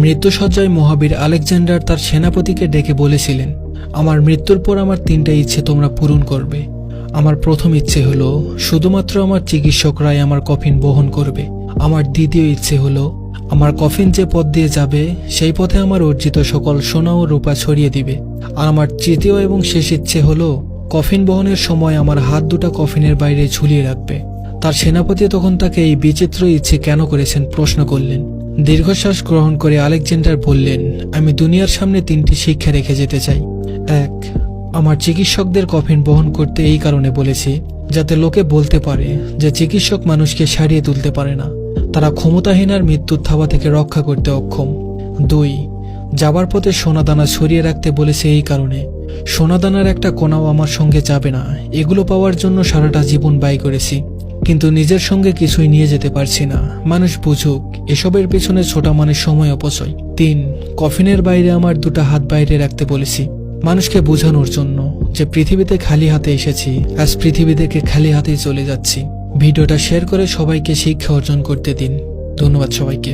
মৃত্যুসজ্জায় মহাবীর Alexander তার সেনাপতিকে ডেকে বলেছিলেন, আমার মৃত্যুর পর আমার 3টা ইচ্ছে তোমরা পূরণ করবে। আমার প্রথম ইচ্ছে হলো শুধুমাত্র আমার চিকিৎসকরাই আমার কফিন বহন করবে। আমার দ্বিতীয় ইচ্ছে হলো আমার কফিন যে পথ দিয়ে যাবে সেই পথে আমার অর্জিত সকল সোনা ও রূপা ছড়িয়ে দিবে। আর আমার তৃতীয় এবং শেষ ইচ্ছে হলো কফিন বহনের সময় আমার হাত দুটা কফিনের বাইরে ঝুলিয়ে রাখবে। তার সেনাপতি তখন তাকে এই বিচিত্র ইচ্ছে কেন করেছেন প্রশ্ন করলেন। দীর্ঘশ্বাস গ্রহণ করে আলেকজান্ডার বললেন, আমি দুনিয়ার সামনে 3টি শিক্ষা রেখে যেতে চাই। 1, আমার চিকিৎসকদের কফিন বহন করতে এই কারণে বলেছি যাতে লোকে বলতে পারে যে চিকিৎসক মানুষকে সারিয়ে তুলতে পারে না, তারা ক্ষমতাহীন আর মৃত্যুর থাবা থেকে রক্ষা করতে অক্ষম। 2, যাবার পথে সোনাদানা ছড়িয়ে রাখতে বলেছে এই কারণে সোনাদানার একটা কোনাও আমার সঙ্গে যাবে না। এগুলো পাওয়ার জন্য সারাটা জীবন ব্যয় করেছি, কিন্তু নিজের সঙ্গে কিছুই নিয়ে যেতে পারছি না। মানুষ বুঝুক এসবের পেছনে ছোটা মানে সময় অপচয়। 3, কফিনের বাইরে আমার 2টা হাত বাইরে রাখতে বলেছি মানুষকে বোঝানোর জন্য যে পৃথিবীতে খালি হাতে এসেছি, আজ পৃথিবী থেকে খালি হাতেই চলে যাচ্ছি। ভিডিওটা শেয়ার করে সবাইকে শিক্ষা অর্জন করতে দিন। ধন্যবাদ সবাইকে।